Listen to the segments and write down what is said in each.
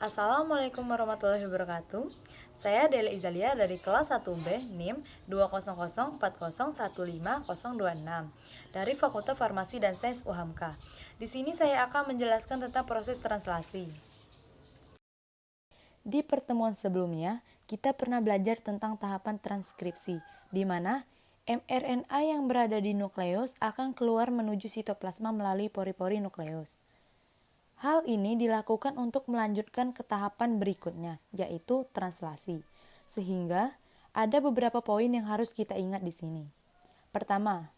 Assalamualaikum warahmatullahi wabarakatuh. Saya Deli Izalia dari kelas 1B NIM 20040150026 dari Fakultas Farmasi dan Sains UHAMKA. Di sini saya akan menjelaskan tentang proses translasi. Di pertemuan sebelumnya, kita pernah belajar tentang tahapan transkripsi, di mana mRNA yang berada di nukleus akan keluar menuju sitoplasma melalui pori-pori nukleus. Hal ini dilakukan untuk melanjutkan ke tahapan berikutnya, yaitu translasi. Sehingga ada beberapa poin yang harus kita ingat di sini. Pertama,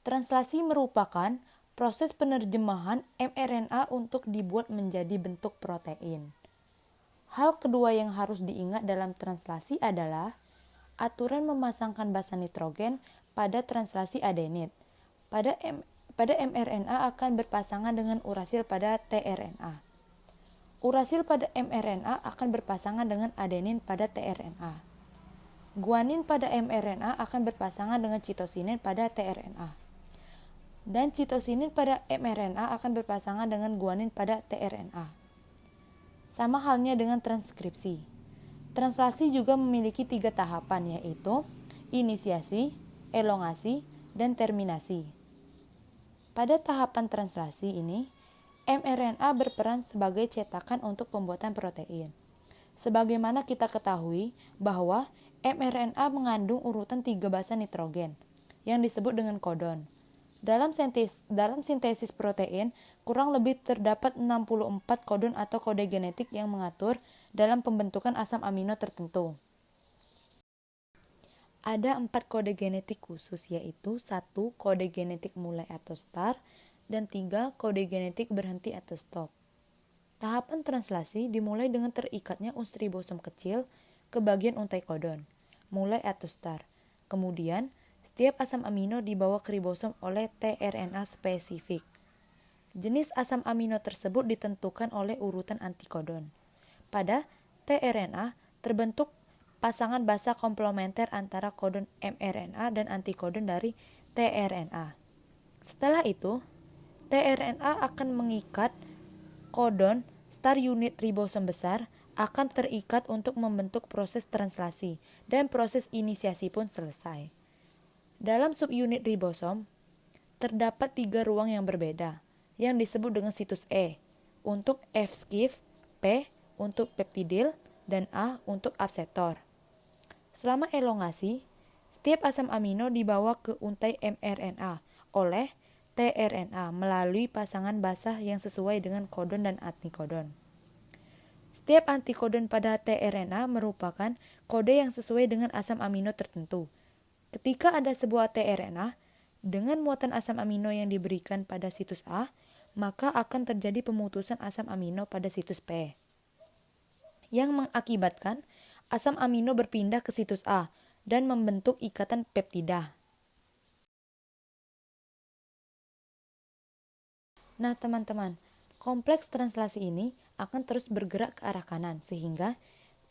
translasi merupakan proses penerjemahan mRNA untuk dibuat menjadi bentuk protein. Hal kedua yang harus diingat dalam translasi adalah aturan memasangkan basa nitrogen pada translasi adenit. Pada mRNA akan berpasangan dengan urasil pada tRNA. Urasil pada mRNA akan berpasangan dengan adenin pada tRNA. Guanin pada mRNA akan berpasangan dengan citosinin pada tRNA. Dan citosinin pada mRNA akan berpasangan dengan guanin pada tRNA. Sama halnya dengan transkripsi. Translasi juga memiliki 3 tahapan, yaitu inisiasi, elongasi, dan terminasi. Pada tahapan translasi ini, mRNA berperan sebagai cetakan untuk pembuatan protein. Sebagaimana kita ketahui bahwa mRNA mengandung urutan 3 basa nitrogen yang disebut dengan kodon. Dalam sintesis protein, kurang lebih terdapat 64 kodon atau kode genetik yang mengatur dalam pembentukan asam amino tertentu. Ada 4 kode genetik khusus, yaitu 1 kode genetik mulai atau start, dan 3 kode genetik berhenti atau stop. Tahapan translasi dimulai dengan terikatnya unsur ribosom kecil ke bagian untai kodon, mulai atau start. Kemudian, setiap asam amino dibawa ke ribosom oleh tRNA spesifik. Jenis asam amino tersebut ditentukan oleh urutan antikodon. Pada tRNA terbentuk pasangan basa komplementer antara kodon mRNA dan antikodon dari tRNA. Setelah itu, tRNA akan mengikat kodon start unit ribosom besar akan terikat untuk membentuk proses translasi dan proses inisiasi pun selesai. Dalam subunit ribosom, terdapat 3 ruang yang berbeda yang disebut dengan situs E untuk F-skip, P untuk peptidil, dan A untuk abseptor. Selama elongasi, setiap asam amino dibawa ke untai mRNA oleh tRNA melalui pasangan basah yang sesuai dengan kodon dan antikodon. Setiap antikodon pada tRNA merupakan kode yang sesuai dengan asam amino tertentu. Ketika ada sebuah tRNA dengan muatan asam amino yang diberikan pada situs A, maka akan terjadi pemutusan asam amino pada situs P, yang mengakibatkan asam amino berpindah ke situs A dan membentuk ikatan peptida. Nah teman-teman, kompleks translasi ini akan terus bergerak ke arah kanan sehingga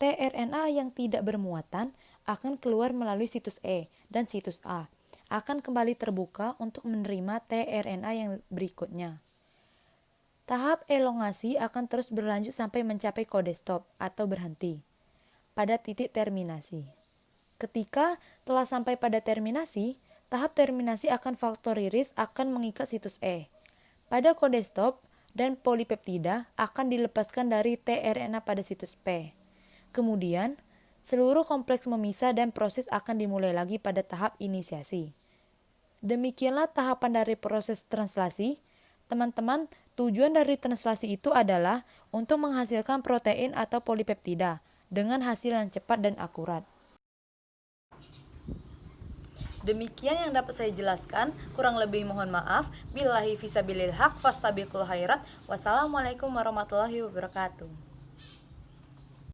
tRNA yang tidak bermuatan akan keluar melalui situs E dan situs A akan kembali terbuka untuk menerima tRNA yang berikutnya. Tahap elongasi akan terus berlanjut sampai mencapai kode stop atau berhenti pada titik terminasi. Ketika telah sampai pada terminasi, tahap terminasi akan faktor iris akan mengikat situs E. Pada kode stop dan polipeptida akan dilepaskan dari tRNA pada situs P. Kemudian, seluruh kompleks memisah dan proses akan dimulai lagi pada tahap inisiasi. Demikianlah tahapan dari proses translasi. Teman-teman, tujuan dari translasi itu adalah untuk menghasilkan protein atau polipeptida dengan hasil yang cepat dan akurat. Demikian yang dapat saya jelaskan, kurang lebih mohon maaf. Billahi fisabilil haq fastabiqul khairat. Wassalamualaikum warahmatullahi wabarakatuh.